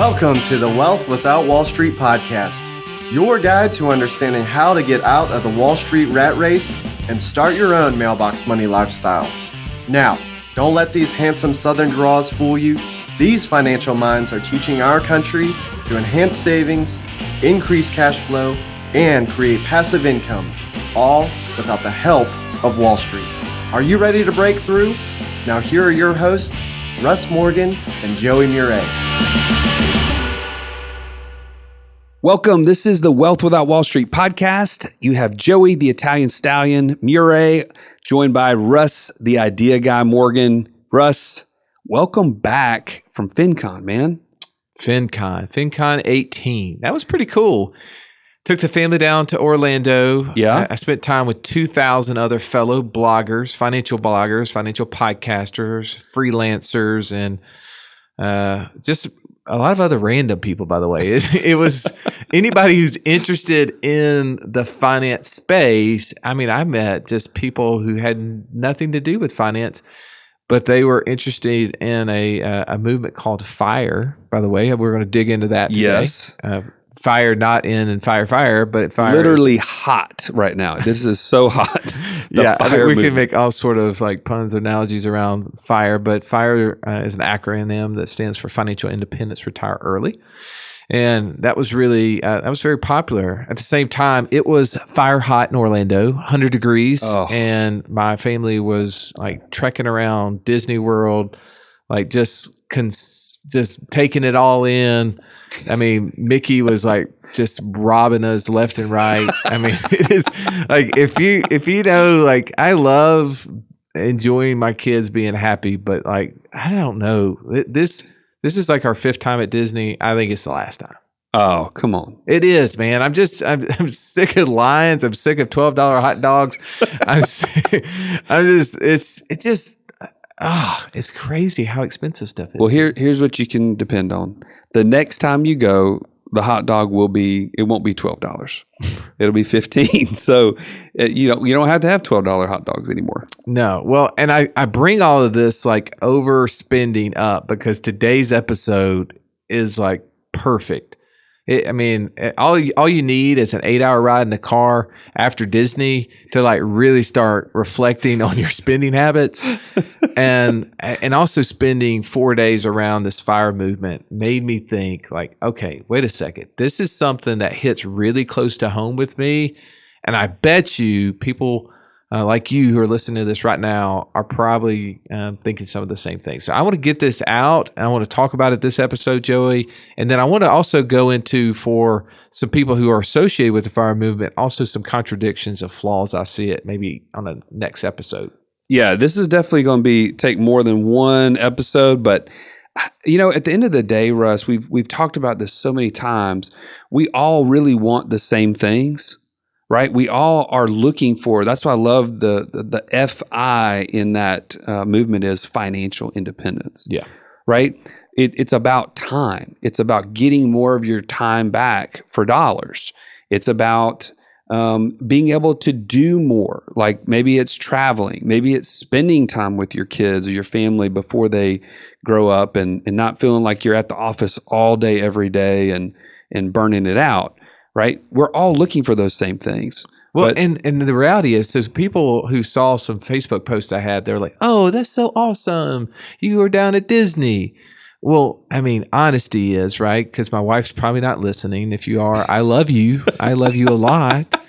Welcome to the Wealth Without Wall Street podcast, your guide to understanding how to get out of the Wall Street rat race and start your own mailbox money lifestyle. Now, don't let these handsome Southern draws fool you. These financial minds are teaching our country to enhance savings, increase cash flow, and create passive income, all without the help of Wall Street. Are you ready to break through? Now here are your hosts, Russ Morgan and Joey Murray. Welcome. This is the Wealth Without Wall Street podcast. You have Joey, the Italian Stallion, Murray, joined by Russ, the Idea Guy Morgan. Russ, welcome back from FinCon, man. FinCon 18. That was pretty cool. Took the family down to Orlando. Yeah. I spent time with 2,000 other fellow bloggers, financial podcasters, freelancers, and just a lot of other random people, by the way. It was anybody who's interested in the finance space. I mean, I met just people who had nothing to do with finance, but they were interested in a movement called FIRE, by the way. We're going to dig into that today. Yes. Fire, not in and fire, but fire. Literally hot right now. This is so hot. Yeah, I mean, we can make all sort of like puns, analogies around FIRE, but FIRE is an acronym that stands for Financial Independence, Retire Early. And that was really, that was very popular. At the same time, it was fire hot in Orlando, 100 degrees. Oh. And my family was like trekking around Disney World, like just taking it all in. I mean, Mickey was like just robbing us left and right. I mean, it is like, if you know, like I love enjoying my kids being happy, but like, I don't know, this is like our 5th time at Disney. I think it's the last time. Oh, come on. It is, man. I'm sick of lines. I'm sick of $12 hot dogs. It's crazy how expensive stuff is. Well, here's what you can depend on. The next time you go, the hot dog won't be $12. It'll be $15. So you don't have to have $12 hot dogs anymore. No. Well, and I bring all of this like overspending up because today's episode is like perfect. All you need is an 8-hour ride in the car after Disney to like really start reflecting on your spending habits, and also spending 4 days around this FIRE movement made me think like, okay, wait a second, this is something that hits really close to home with me, and I bet you people like you who are listening to this right now are probably thinking some of the same things. So I want to get this out, and I want to talk about it this episode, Joey. And then I want to also go into, for some people who are associated with the FIRE movement, also some contradictions of flaws I see it maybe on the next episode. Yeah, this is definitely going to take more than one episode, but at the end of the day, Russ, we've talked about this so many times. We all really want the same things. Right, we all are looking for. That's why I love the FI in that movement is financial independence. Yeah, right. It's about time. It's about getting more of your time back for dollars. It's about being able to do more. Like maybe it's traveling. Maybe it's spending time with your kids or your family before they grow up, and not feeling like you're at the office all day every day and burning it out. Right? We're all looking for those same things. Well, and the reality is, so people who saw some Facebook posts I had, they're like, oh, that's so awesome. You were down at Disney. Well, I mean, honesty is, right? Because my wife's probably not listening. If you are, I love you. I love you a lot.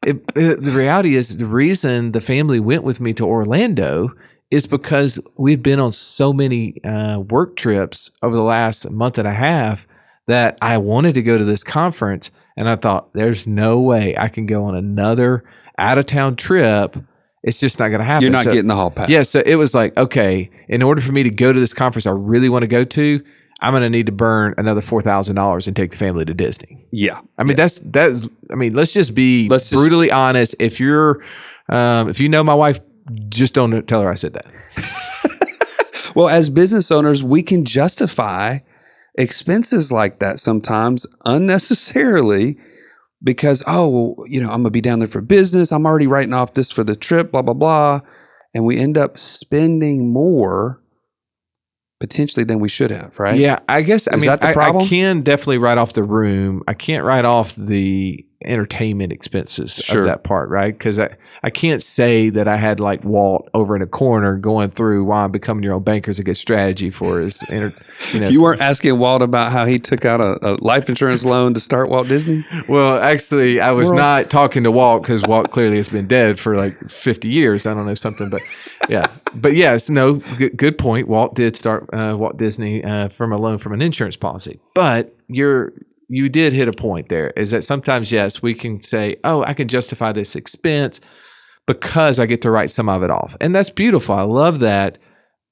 The reality is, the reason the family went with me to Orlando is because we've been on so many work trips over the last month and a half that I wanted to go to this conference. And I thought, there's no way I can go on another out-of-town trip. It's just not going to happen. You're not getting the hall pass. Yeah, so it was like, okay, in order for me to go to this conference I really want to go to, I'm going to need to burn another $4,000 and take the family to Disney. Yeah. I mean, that's. I mean, let's just be brutally honest. If you're, if you know my wife, just don't tell her I said that. Well, as business owners, we can justify expenses like that sometimes unnecessarily because, I'm going to be down there for business. I'm already writing off this for the trip, blah, blah, blah. And we end up spending more potentially than we should have, right? Yeah, I guess. Is that the problem? I can definitely write off the room. I can't write off the entertainment expenses Sure. of that part, right? Because I can't say that I had like Walt over in a corner going through why I'm becoming your own banker is a good strategy for his. You weren't asking Walt about how he took out a life insurance loan to start Walt Disney? Well, actually, I was not talking to Walt because Walt clearly has been dead for like 50 years. I don't know something, but yeah. But yes, no, good point. Walt did start Walt Disney from a loan from an insurance policy. But you did hit a point there, is that sometimes, yes, we can say, oh, I can justify this expense because I get to write some of it off. And that's beautiful. I love that.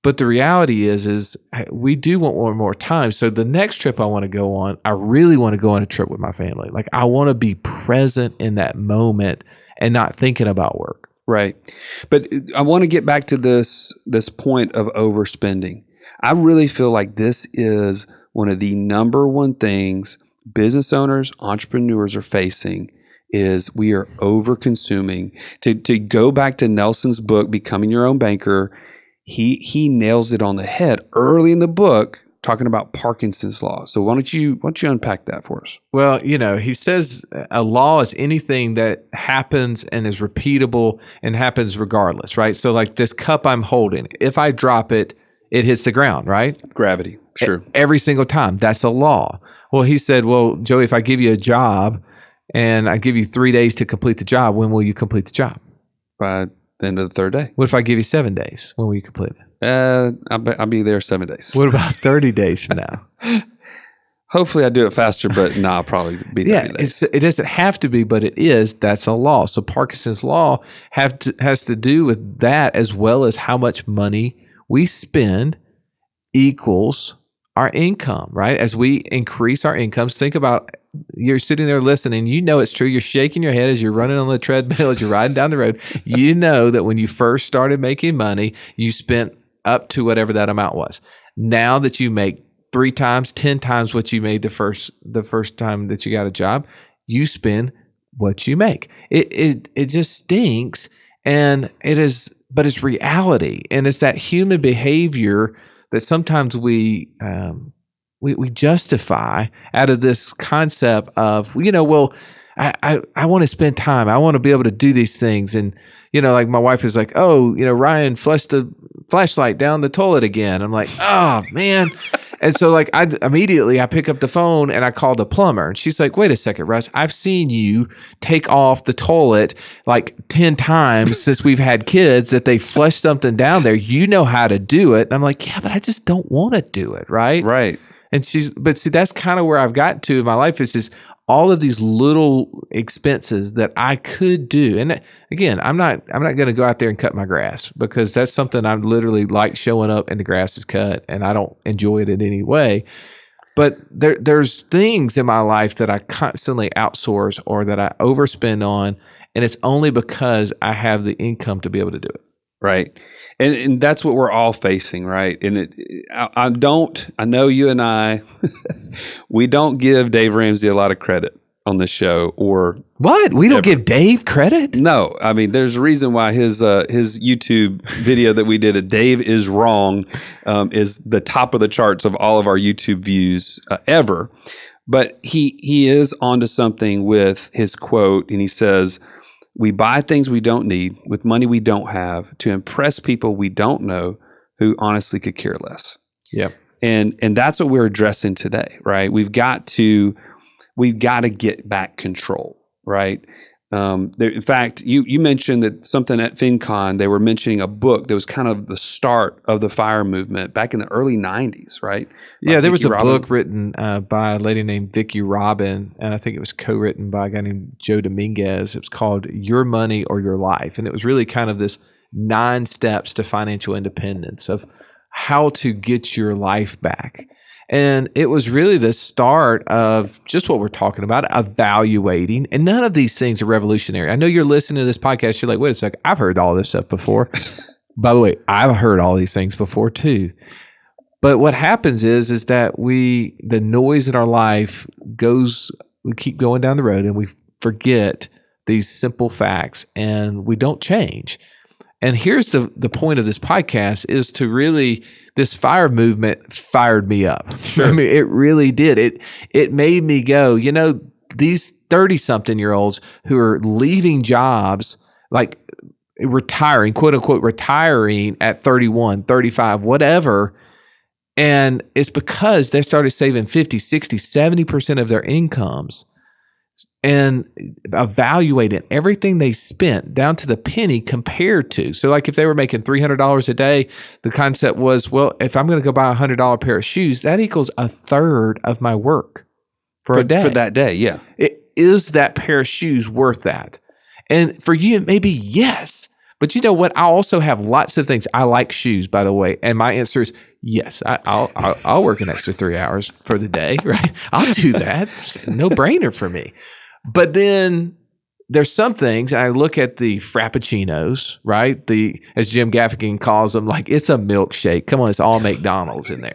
But the reality is we do want one more time. So the next trip I want to go on, I really want to go on a trip with my family. Like I want to be present in that moment and not thinking about work. Right. But I want to get back to this point of overspending. I really feel like this is one of the number one things business owners, entrepreneurs are facing is we are over consuming. To go back to Nelson's book, Becoming Your Own Banker, he nails it on the head early in the book, talking about Parkinson's law. So why don't you unpack that for us? Well, he says a law is anything that happens and is repeatable and happens regardless, right? So like this cup I'm holding, if I drop it, it hits the ground, right? Gravity, sure. Every single time. That's a law. Well, he said, well, Joey, if I give you a job and I give you 3 days to complete the job, when will you complete the job? By the end of the third day. What if I give you 7 days? When will you complete it? I'll be there 7 days. What about 30 days from now? Hopefully I do it faster, but no, I'll probably be 30 days. It doesn't have to be, but it is. That's a law. So Parkinson's law has to do with that, as well as how much money we spend equals our income, right? As we increase our incomes, think about, you're sitting there listening, it's true. You're shaking your head as you're running on the treadmill, as you're riding down the road. You know that when you first started making money, you spent up to whatever that amount was. Now that you make 3 times, 10 times what you made the first time that you got a job, you spend what you make. It just stinks, and but it's reality, and it's that human behavior that sometimes we justify out of this concept of, I want to spend time. I want to be able to do these things. And, like my wife is like, oh, Ryan flushed the flashlight down the toilet again. I'm like, oh, man. And so like I pick up the phone and I call the plumber, and she's like, wait a second, Russ, I've seen you take off the toilet like 10 times since we've had kids that they flush something down there. You know how to do it. And I'm like, yeah, but I just don't want to do it. Right. Right. And but see, that's kind of where I've gotten to in my life, is all of these little expenses that I could do. And again, I'm not going to go out there and cut my grass, because that's something I'm literally like showing up and the grass is cut and I don't enjoy it in any way. But there's things in my life that I constantly outsource or that I overspend on, and it's only because I have the income to be able to do it. Right. And that's what we're all facing, right? And I know you and I, we don't give Dave Ramsey a lot of credit on this show, or what? We don't give Dave credit? No. I mean, there's a reason why his YouTube video that we did at Dave Is Wrong is the top of the charts of all of our YouTube views ever. But he is onto something with his quote, and he says, "We buy things we don't need with money we don't have to impress people we don't know who honestly could care less." Yep. And that's what we're addressing today, right? We've got to get back control, right? In fact, you mentioned that something at FinCon, they were mentioning a book that was kind of the start of the FIRE movement back in the early 90s, right? Yeah, there was a book written by a lady named Vicki Robin, and I think it was co-written by a guy named Joe Dominguez. It was called Your Money or Your Life, and it was really kind of this 9 steps to financial independence of how to get your life back. And it was really the start of just what we're talking about, evaluating. And none of these things are revolutionary. I know you're listening to this podcast. You're like, wait a second, I've heard all this stuff before. By the way, I've heard all these things before too. But what happens is that the noise in our life we keep going down the road and we forget these simple facts and we don't change. And here's the point of this podcast is to really, this fire movement fired me up. Sure. I mean, it really did. It made me go, these 30-something-year-olds who are leaving jobs, like retiring, quote unquote, retiring at 31, 35, whatever. And it's because they started saving 50, 60, 70% of their incomes and evaluating everything they spent down to the penny compared to. So like if they were making $300 a day, the concept was, well, if I'm going to go buy $100 pair of shoes, that equals a third of my work for a day. For that day, yeah. Is that pair of shoes worth that? And for you, maybe yes. But you know what? I also have lots of things. I like shoes, by the way. And my answer is yes. I'll work an extra 3 hours for the day, right? I'll do that. No brainer for me. But then there's some things, and I look at the Frappuccinos, right? As Jim Gaffigan calls them, like it's a milkshake. Come on, it's all McDonald's in there.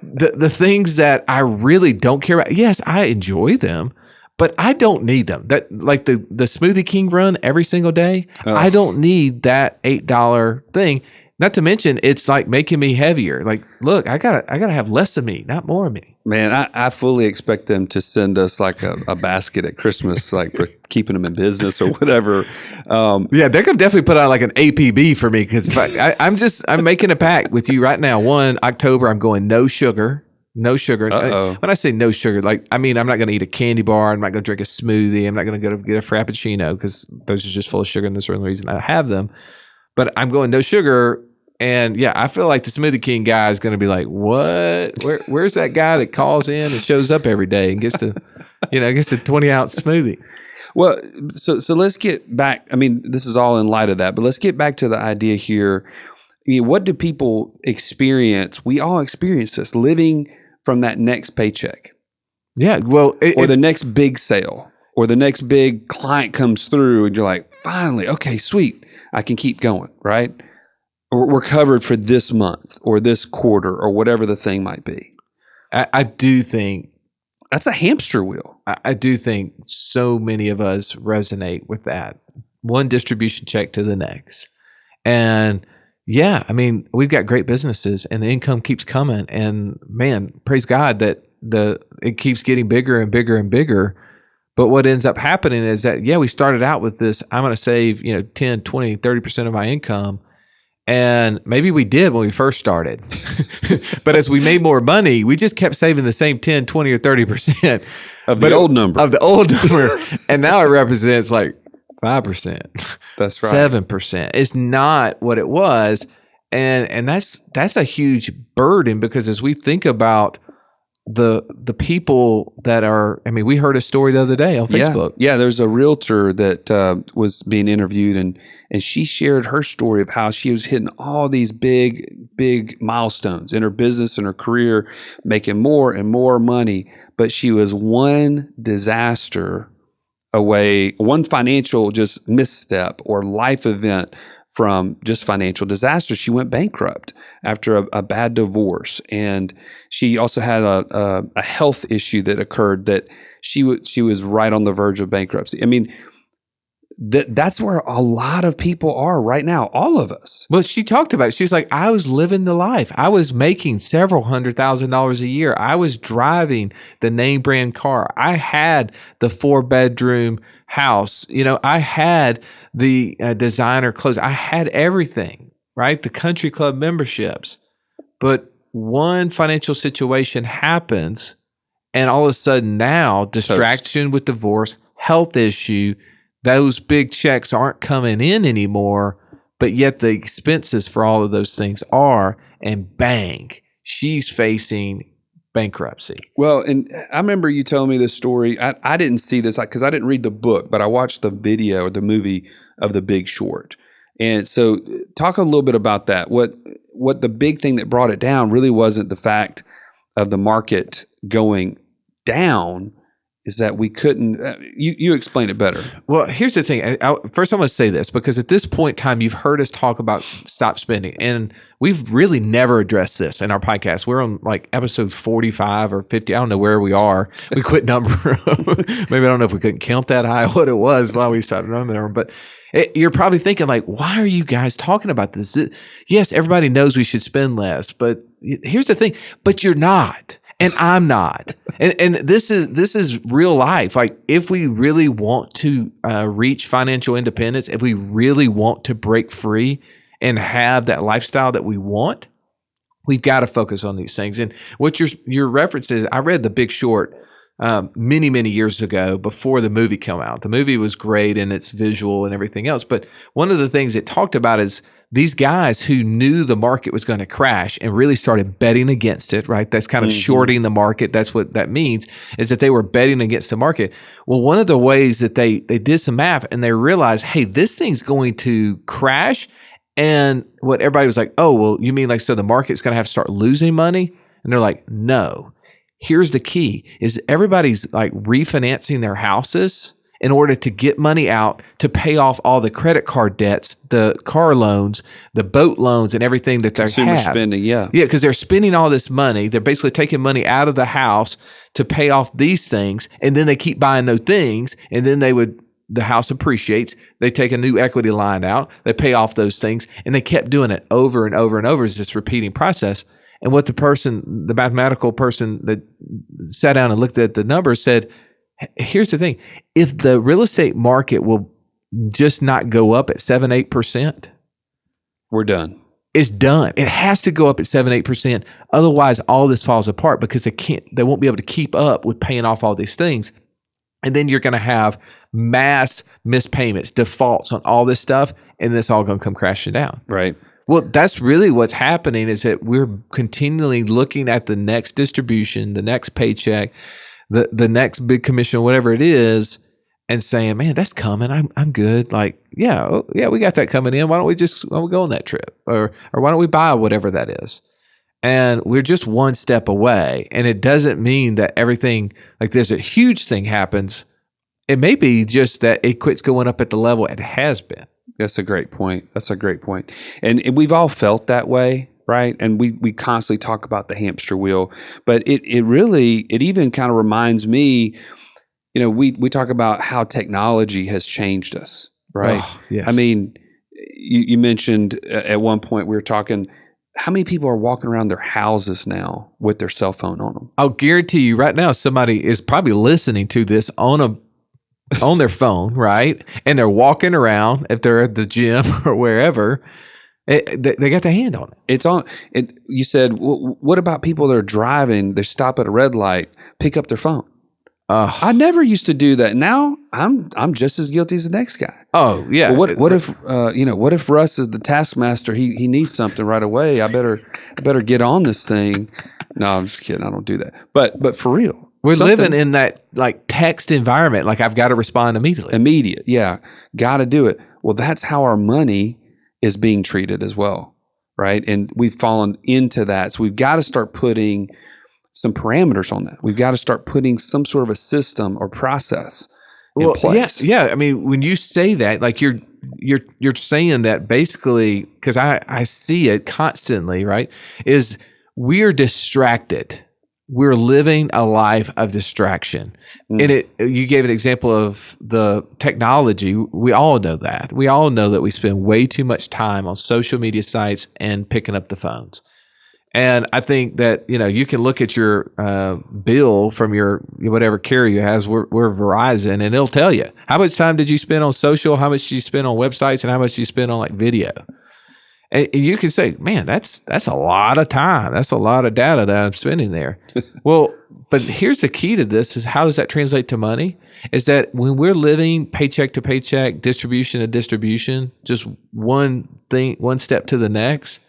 The things that I really don't care about, yes, I enjoy them, but I don't need them. That like the Smoothie King run every single day. Oh. I don't need that $8 thing. Not to mention, it's like making me heavier. Like, look, I gotta have less of me, not more of me. Man, I fully expect them to send us like a basket at Christmas, like for keeping them in business or whatever. Yeah, they're gonna definitely put out like an APB for me because I'm making a pact with you right now. October, I'm going no sugar. No sugar. Uh-oh. When I say no sugar, I'm not going to eat a candy bar. I'm not going to drink a smoothie. I'm not going to go get a Frappuccino because those are just full of sugar, and that's the only reason I have them. But I'm going no sugar. And yeah, I feel like the Smoothie King guy is going to be like, what? Where's that guy that calls in and shows up every day and gets the 20-ounce smoothie? Well, so let's get back. I mean, this is all in light of that, but let's get back to the idea here. What do people experience? We all experience this, living from that next paycheck. Yeah, well, or the next big sale, or the next big client comes through, and you're like, finally, okay, sweet, I can keep going, right? Or we're covered for this month, or this quarter, or whatever the thing might be. I do think that's a hamster wheel. I do think so many of us resonate with that. One distribution check to the next, and yeah, I mean, we've got great businesses and the income keeps coming, and man, praise God that it keeps getting bigger and bigger and bigger. But what ends up happening is that, yeah, we started out with this, I'm going to save, 10, 20, 30% of my income. And maybe we did when we first started. But as we made more money, we just kept saving the same 10, 20, or 30% of the old number. And now it represents like 5%. That's right. 7%. It's not what it was. And that's a huge burden, because as we think about the people that are, I mean, we heard a story the other day on Facebook. Yeah, there's a realtor that was being interviewed, and she shared her story of how she was hitting all these big milestones in her business and her career, making more and more money, but she was one disaster away, one financial just misstep or life event from just financial disaster. She went bankrupt after a bad divorce, and she also had a health issue that occurred that she was right on the verge of bankruptcy. I mean, that's where a lot of people are right now, all of us. Well, she talked about it. She's like, I was living the life. I was making several $100,000 a year. I was driving the name brand car. I had the 4-bedroom house. I had the designer clothes. I had everything, right? The country club memberships. But one financial situation happens, and all of a sudden now, distraction with divorce, health issue, those big checks aren't coming in anymore, but yet the expenses for all of those things are, and bang, she's facing bankruptcy. Well, and I remember you telling me this story. I didn't see this because I didn't read the book, but I watched the video or the movie of The Big Short. And so talk a little bit about that. What the big thing that brought it down really wasn't the fact of the market going down, is that we couldn't, you explain it better. Well, here's the thing. First, I'm going to say this, because at this point in time, you've heard us talk about stop spending, and we've really never addressed this in our podcast. We're on like episode 45 or 50. I don't know where we are. We quit number. Maybe I don't know if we couldn't count that high, what it was while we started numbering. But You're probably thinking like, why are you guys talking about this? Yes, everybody knows we should spend less, but here's the thing, but you're not, and I'm not. And this is real life. Like, if we really want to reach financial independence, if we really want to break free and have that lifestyle that we want, we've got to focus on these things. And what your reference is, I read The Big Short many, many years ago before the movie came out. The movie was great in its visual and everything else. But one of the things it talked about is these guys who knew the market was going to crash and really started betting against it, right? That's kind of shorting the market. That's what that means, is that they were betting against the market. Well, one of the ways that they did some math and they realized, hey, this thing's going to crash. And what everybody was like, oh, well, you mean like, so the market's going to have to start losing money? And they're like, no. Here's the key, is everybody's like refinancing their houses in order to get money out to pay off all the credit card debts, the car loans, the boat loans, and everything that they have. Consumer spending, yeah. Yeah, because they're spending all this money. They're basically taking money out of the house to pay off these things, and then they keep buying those things, and then the house appreciates. They take a new equity line out. They pay off those things, and they kept doing it over and over and over. It's this repeating process. And what the mathematical person that sat down and looked at the numbers said, here's the thing. If the real estate market will just not go up at 7-8%, we're done. It's done. It has to go up at 7-8%. Otherwise, all this falls apart because they won't be able to keep up with paying off all these things. And then you're going to have mass missed payments, defaults on all this stuff, and it's all going to come crashing down. Right. Well, that's really what's happening, is that we're continually looking at the next distribution, the next paycheck, the next big commission, whatever it is, and saying, man, that's coming. I'm good. Like, yeah, we got that coming in. Why don't we go on that trip? Or why don't we buy whatever that is? And we're just one step away. And it doesn't mean that everything, like there's a huge thing happens. It may be just that it quits going up at the level it has been. That's a great point. And we've all felt that way, right? And we constantly talk about the hamster wheel, but it even kind of reminds me, we talk about how technology has changed us, right? Oh, yes. I mean, you mentioned at one point we were talking, how many people are walking around their houses now with their cell phone on them? I'll guarantee you right now somebody is probably listening to this on their phone, right? And they're walking around, if they're at the gym or wherever, they got the hand on it. It's on. You said, what about people that are driving? They stop at a red light, pick up their phone. I never used to do that. Now I'm just as guilty as the next guy. Oh yeah. Well, what if Russ is the taskmaster? He needs something right away. I better get on this thing. No, I'm just kidding. I don't do that. But for real. We're living in that like text environment. Like, I've got to respond immediately. Immediate. Yeah. Got to do it. Well, that's how our money is being treated as well. Right. And we've fallen into that. So we've got to start putting some parameters on that. We've got to start putting some sort of a system or process in place. Yes. Yeah. I mean, when you say that, like you're saying that basically, because I see it constantly, right, is we're distracted. We're living a life of distraction. And you gave an example of the technology. We all know that. We all know that we spend way too much time on social media sites and picking up the phones. And I think that, you can look at your bill from your whatever carrier has, we're Verizon, and it'll tell you how much time did you spend on social, how much did you spend on websites, and how much you spend on like video. And you can say, man, that's a lot of time. That's a lot of data that I'm spending there. Well, but here's the key to this, is how does that translate to money? Is that when we're living paycheck to paycheck, distribution to distribution, just one step to the next,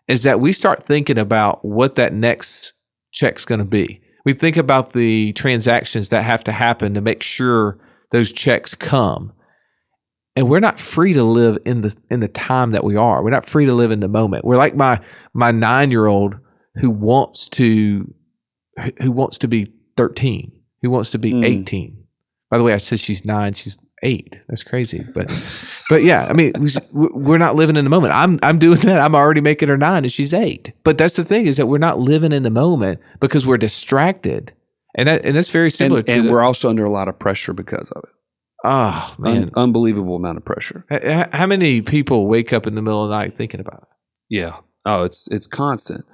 is that we start thinking about what that next check's going to be. We think about the transactions that have to happen to make sure those checks come. And we're not free to live in the time that we are. We're not free to live in the moment. We're like my 9-year-old who wants to be 13, who wants to be 18. By the way, I said she's 9, she's 8. That's crazy. But yeah, I mean, we're not living in the moment. I'm doing that. I'm already making her 9 and she's 8. But that's the thing, is that we're not living in the moment because we're distracted. And that's very similar and we're also under a lot of pressure because of it. Oh man, Unbelievable amount of pressure. How many people wake up in the middle of the night thinking about it? Yeah. Oh, it's constant.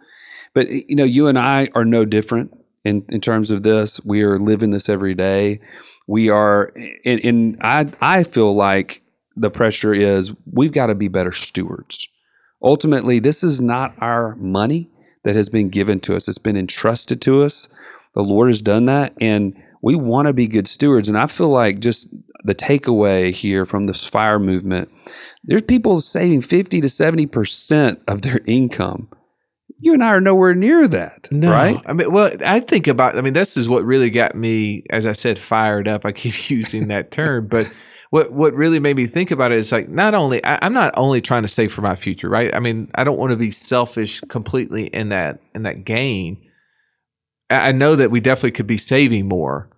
But you and I are no different in terms of this. We are living this every day. We are, and I feel like the pressure is we've got to be better stewards. Ultimately, this is not our money that has been given to us. It's been entrusted to us. The Lord has done that, and we want to be good stewards. And I feel like just the takeaway here from this FIRE movement, there's people saving 50 to 70% of their income. You and I are nowhere near that, right? I mean, well, this is what really got me, as I said, fired up. I keep using that term, but what really made me think about it is like, I'm not only trying to save for my future, right? I mean, I don't want to be selfish completely in that gain. I know that we definitely could be saving more,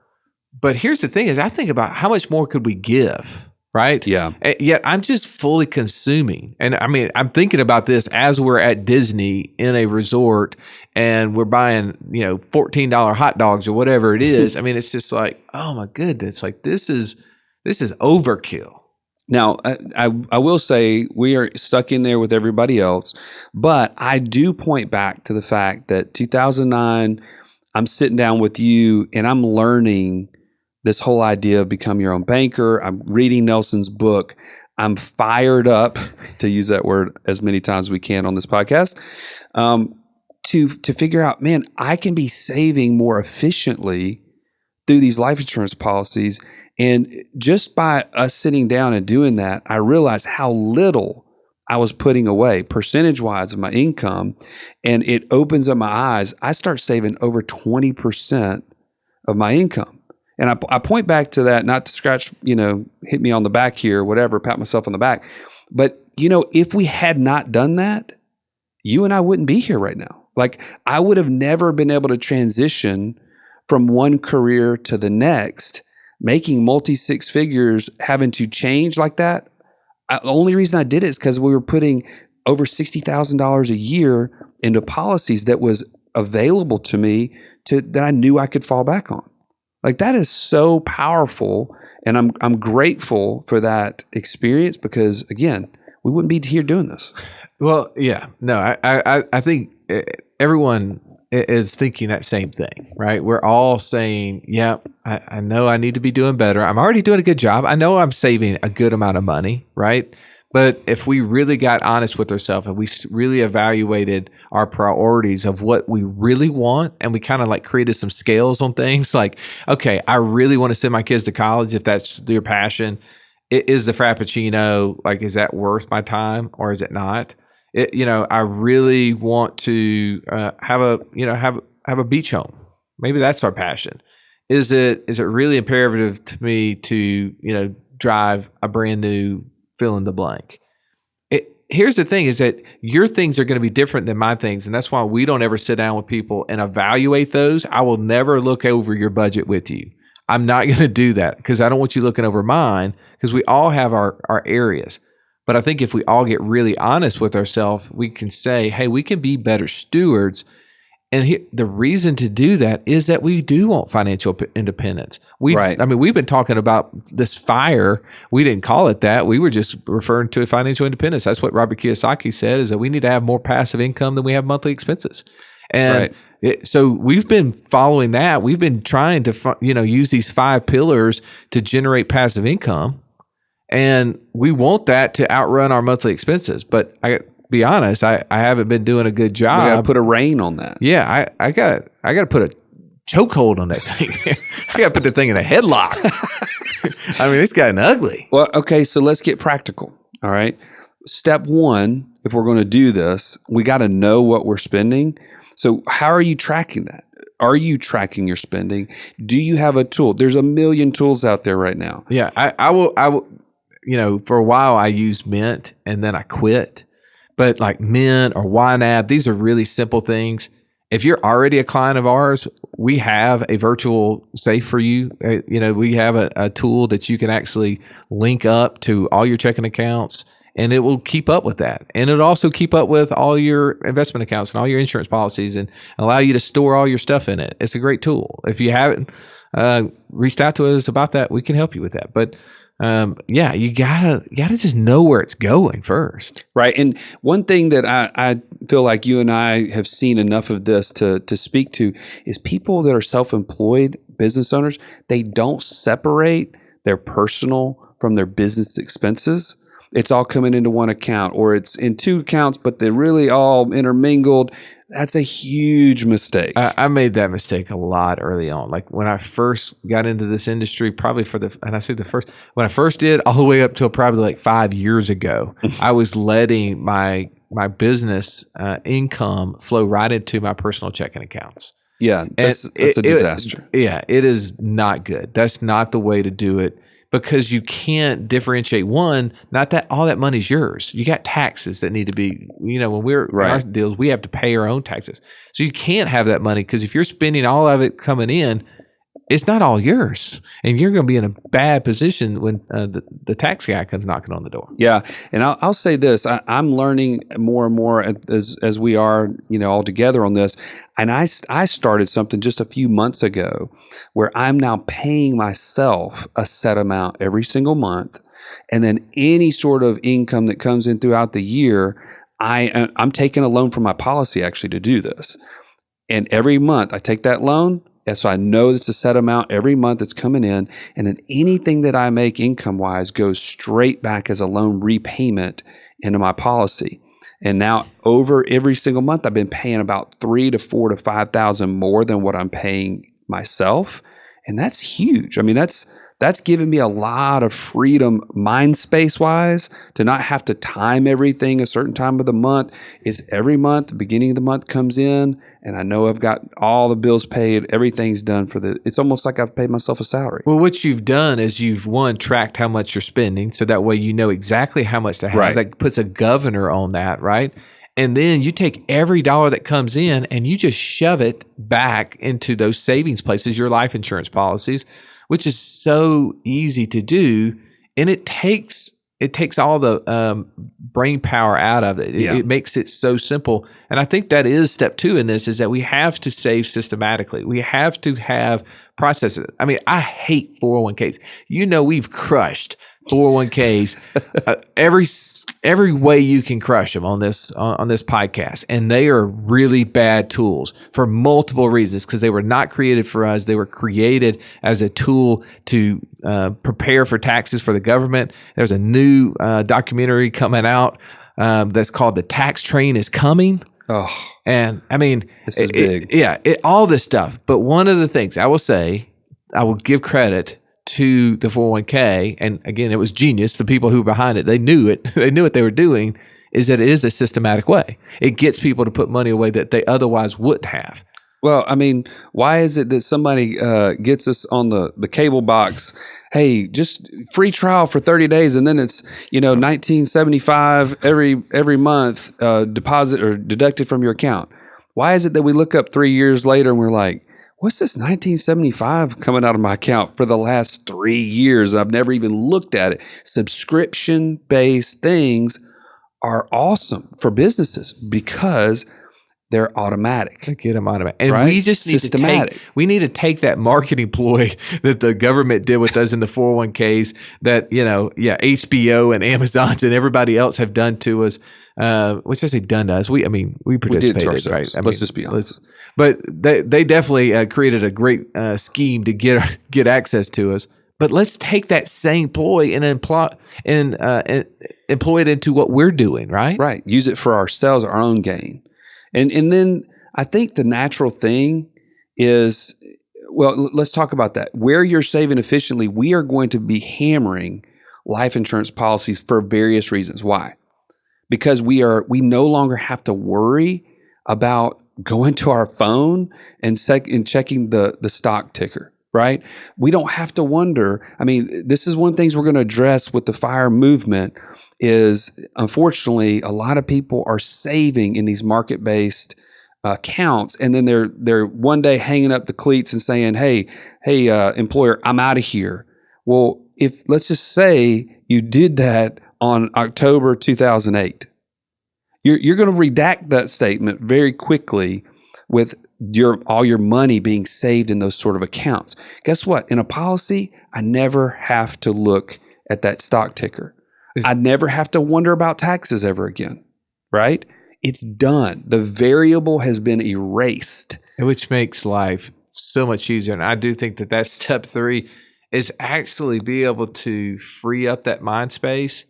but here's the thing: is I think about how much more could we give, right? Yeah. Yet I'm just fully consuming, and I mean, I'm thinking about this as we're at Disney in a resort, and we're buying $14 hot dogs or whatever it is. I mean, it's just like, oh my goodness, like this is overkill. Now, I will say we are stuck in there with everybody else, but I do point back to the fact that 2009, I'm sitting down with you and I'm learning this whole idea of become your own banker. I'm reading Nelson's book. I'm fired up, to use that word as many times as we can on this podcast, to figure out, man, I can be saving more efficiently through these life insurance policies. And just by us sitting down and doing that, I realized how little I was putting away percentage-wise of my income, and it opens up my eyes. I start saving over 20% of my income. And I point back to that, not to scratch, hit me on the back here, or whatever, pat myself on the back. But, if we had not done that, you and I wouldn't be here right now. Like, I would have never been able to transition from one career to the next, making multi-six figures, having to change like that. The only reason I did it is because we were putting over $60,000 a year into policies that was available to me that I knew I could fall back on. Like, that is so powerful, and I'm grateful for that experience because, again, we wouldn't be here doing this. Well, yeah, no, I think everyone is thinking that same thing, right? We're all saying, yeah, I know I need to be doing better. I'm already doing a good job. I know I'm saving a good amount of money, right? But if we really got honest with ourselves and we really evaluated our priorities of what we really want, and we kind of like created some scales on things like, okay, I really want to send my kids to college if that's their passion. Is the Frappuccino, like, is that worth my time or is it not? I really want to have a beach home. Maybe that's our passion. Is it really imperative to me to drive a brand new fill in the blank? Here's the thing: is that your things are going to be different than my things, and that's why we don't ever sit down with people and evaluate those. I will never look over your budget with you. I'm not going to do that because I don't want you looking over mine, because we all have our areas. But I think if we all get really honest with ourselves, we can say, hey, we can be better stewards. And the reason to do that is that we do want financial independence. Right. I mean, we've been talking about this FIRE. We didn't call it that. We were just referring to financial independence. That's what Robert Kiyosaki said, is that we need to have more passive income than we have monthly expenses. And so we've been following that. We've been trying to, use these 5 pillars to generate passive income. And we want that to outrun our monthly expenses. But I be honest, I haven't been doing a good job. We got to put a rein on that. Yeah, I got to put a chokehold on that thing. I got to put the thing in a headlock. I mean, it's gotten ugly. Well, okay, so let's get practical. All right. Step 1, if we're going to do this, we got to know what we're spending. So how are you tracking that? Are you tracking your spending? Do you have a tool? There's a million tools out there right now. Yeah, I will. For a while I used Mint and then I quit. But like Mint or YNAB, these are really simple things. If you're already a client of ours, we have a virtual safe for you. We have a tool that you can actually link up to all your checking accounts, and it will keep up with that. And it'll also keep up with all your investment accounts and all your insurance policies and allow you to store all your stuff in it. It's a great tool. If you haven't, reached out to us about that, we can help you with that. But yeah, you gotta just know where it's going first. Right. And one thing that I feel like you and I have seen enough of this to speak to is people that are self-employed business owners, they don't separate their personal from their business expenses. It's all coming into one account, or it's in two accounts, but they're really all intermingled. That's a huge mistake. I made that mistake a lot early on. Like when I first got into this industry, probably and I say when I first did, all the way up till probably like 5 years ago, I was letting my business income flow right into my personal checking accounts. Yeah, that's a disaster. It is not good. That's not the way to do it, because you can't differentiate. One, not that all that money's yours. You got taxes that need to be, when we're in our deals, we have to pay our own taxes. So you can't have that money, because if you're spending all of it coming in, it's not all yours, and you're going to be in a bad position when the tax guy comes knocking on the door. Yeah, and I'll say this: I'm learning more and more as we are, all together on this. And I started something just a few months ago, where I'm now paying myself a set amount every single month, and then any sort of income that comes in throughout the year, I'm taking a loan from my policy actually to do this. And every month I take that loan. And so I know it's a set amount every month that's coming in. And then anything that I make income-wise goes straight back as a loan repayment into my policy. And now over every single month, I've been paying about $3,000 to $4,000 to $5,000 more than what I'm paying myself. And that's huge. I mean, that's given me a lot of freedom mind space wise to not have to time everything a certain time of the month. It's every month, the beginning of the month comes in, and I know I've got all the bills paid. Everything's done it's almost like I've paid myself a salary. Well, what you've done is you've tracked how much you're spending, so that way you know exactly how much to have. Right. That puts a governor on that, right? And then you take every dollar that comes in and you just shove it back into those savings places, your life insurance policies, which is so easy to do. And it takes all the brain power out of it. It makes it so simple. And I think that is step 2 in this, is that we have to save systematically. We have to have processes. I mean, I hate 401ks. We've crushed 401ks every way you can crush them on this podcast, and they are really bad tools for multiple reasons, because they were not created for us. They were created as a tool to prepare for taxes for the government. There's a new documentary coming out that's called "The Tax Train is Coming." Oh, and I mean, this is big. All this stuff. But one of the things I will say, I will give credit to the 401k, and again, it was genius. The people who were behind it, they knew it. They knew what they were doing. Is that it is a systematic way. It gets people to put money away that they otherwise wouldn't have. Well, I mean, why is it that somebody gets us on the cable box? Hey, just free trial for 30 days, and then it's $19.75 every month deposit or deducted from your account. Why is it that we look up 3 years later and we're like, what's this $19.75 coming out of my account for the last 3 years? I've never even looked at it. Subscription-based things are awesome for businesses because they're automatic. Get them automatic. And right? we just need to take that marketing ploy that the government did with us in the 401ks that, HBO and Amazon's and everybody else have done to us. Which I say done to us. We participated, right? Let's just be honest. But they definitely created a great scheme to get access to us. But let's take that same ploy and employ it into what we're doing, right? Right. Use it for ourselves, our own gain. And then I think the natural thing is, well, let's talk about that. Where you're saving efficiently, we are going to be hammering life insurance policies for various reasons. Why? Because we no longer have to worry about going to our phone and checking the stock ticker, right? We don't have to wonder. I mean, this is one of the things we're going to address with the FIRE movement is, unfortunately, a lot of people are saving in these market-based accounts, and then they're one day hanging up the cleats and saying, hey, employer, I'm out of here. Well, let's just say you did that on October 2008. You're going to redact that statement very quickly with all your money being saved in those sort of accounts. Guess what? In a policy, I never have to look at that stock ticker. I never have to wonder about taxes ever again, right? It's done. The variable has been erased. Which makes life so much easier. And I do think that that's step 3 is actually be able to free up that mind space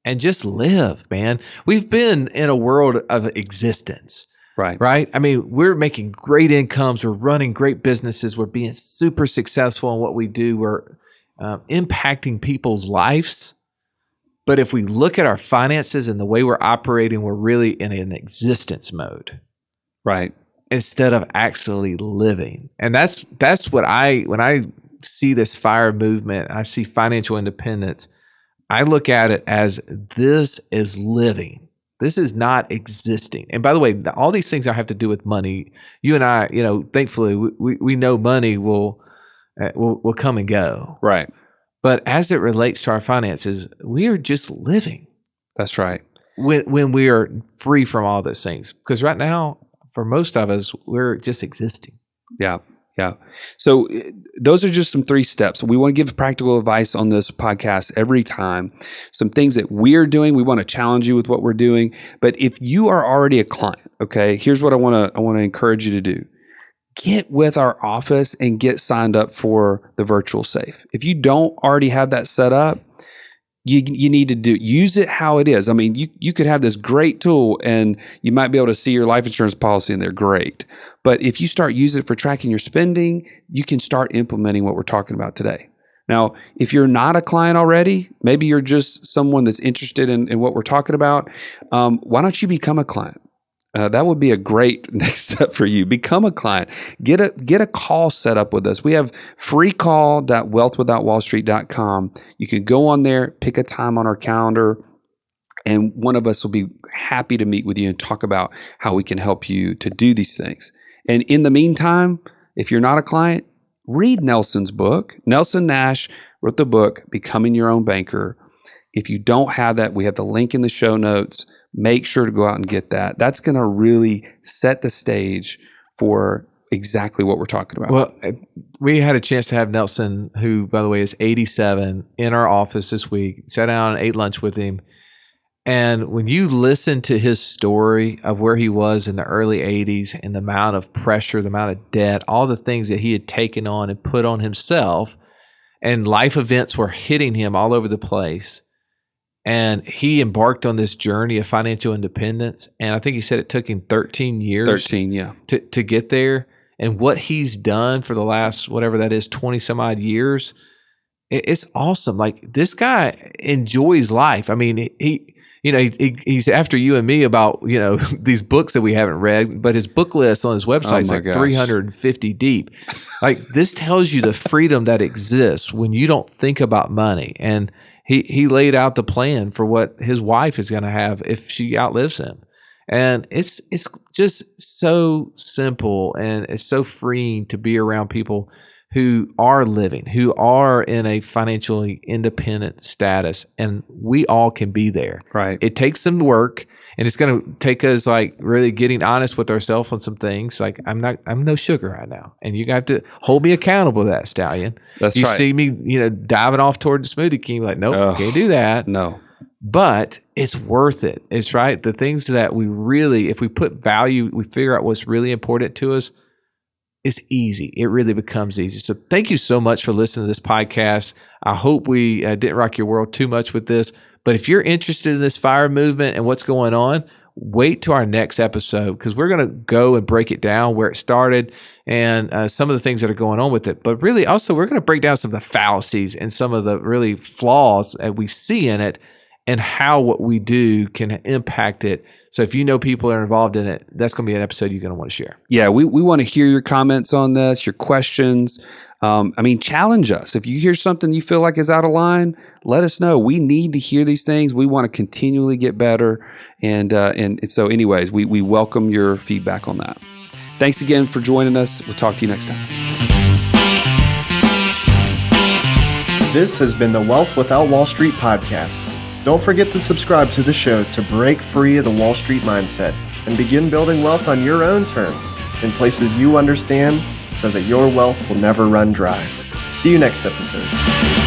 and just live, man. We've been in a world of existence, right? I mean, we're making great incomes. We're running great businesses. We're being super successful in what we do. We're impacting people's lives. But if we look at our finances and the way we're operating, we're really in an existence mode. Right. Instead of actually living. And that's what when I see this FIRE movement, I see financial independence, I look at it as this is living. This is not existing. And by the way, all these things have to do with money. You and I, thankfully, we know money will come and go. Right. But as it relates to our finances, we are just living. That's right. When we are free from all those things. Because right now, for most of us, we're just existing. Yeah. Yeah. So those are just some 3 steps. We want to give practical advice on this podcast every time. Some things that we're doing. We want to challenge you with what we're doing. But if you are already a client, okay, here's what I want to encourage you to do. Get with our office and get signed up for the virtual safe. If you don't already have that set up, you need to use it how it is. I mean, you could have this great tool and you might be able to see your life insurance policy and they're great. But if you start using it for tracking your spending, you can start implementing what we're talking about today. Now, if you're not a client already, maybe you're just someone that's interested in what we're talking about, why don't you become a client? That would be a great next step for you. Become a client. Get a call set up with us. We have freecall.wealthwithoutwallstreet.com. You can go on there, pick a time on our calendar, and one of us will be happy to meet with you and talk about how we can help you to do these things. And in the meantime, if you're not a client, read Nelson's book. Nelson Nash wrote the book, Becoming Your Own Banker. If you don't have that, we have the link in the show notes. Make sure to go out and get that. That's going to really set the stage for exactly what we're talking about. Well, we had a chance to have Nelson, who, by the way, is 87, in our office this week. Sat down and ate lunch with him. And when you listen to his story of where he was in the early 80s and the amount of pressure, the amount of debt, all the things that he had taken on and put on himself, and life events were hitting him all over the place. And he embarked on this journey of financial independence. And I think he said it took him 13 years. 13, yeah. To get there. And what he's done for the last, whatever that is, 20 some odd years, it's awesome. Like, this guy enjoys life. I mean, he's after you and me about, these books that we haven't read, but his book list on his website is like 350 deep. Like, this tells you the freedom that exists when you don't think about money. And he laid out the plan for what his wife is going to have if she outlives him. And it's just so simple, and it's so freeing to be around people who are living, who are in a financially independent status, and we all can be there. Right. It takes some work, and it's going to take us like really getting honest with ourselves on some things. Like, I'm no sugar right now, and you got to hold me accountable to that, Stallion. That's you right. see me, diving off toward the Smoothie King, like, nope, can't do that. No. But it's worth it. It's right. The things that we really, if we put value, we figure out what's really important to us, it's easy. It really becomes easy. So thank you so much for listening to this podcast. I hope we didn't rock your world too much with this. But if you're interested in this FIRE movement and what's going on, wait to our next episode, because we're going to go and break it down where it started and some of the things that are going on with it. But really, also, we're going to break down some of the fallacies and some of the really flaws that we see in it, and how what we do can impact it. So if you know people that are involved in it, that's going to be an episode you're going to want to share. Yeah, we want to hear your comments on this, your questions. Challenge us. If you hear something you feel like is out of line, let us know. We need to hear these things. We want to continually get better. And so anyways, we welcome your feedback on that. Thanks again for joining us. We'll talk to you next time. This has been the Wealth Without Wall Street podcast. Don't forget to subscribe to the show to break free of the Wall Street mindset and begin building wealth on your own terms. in places you understand so that your wealth will never run dry. See you next episode.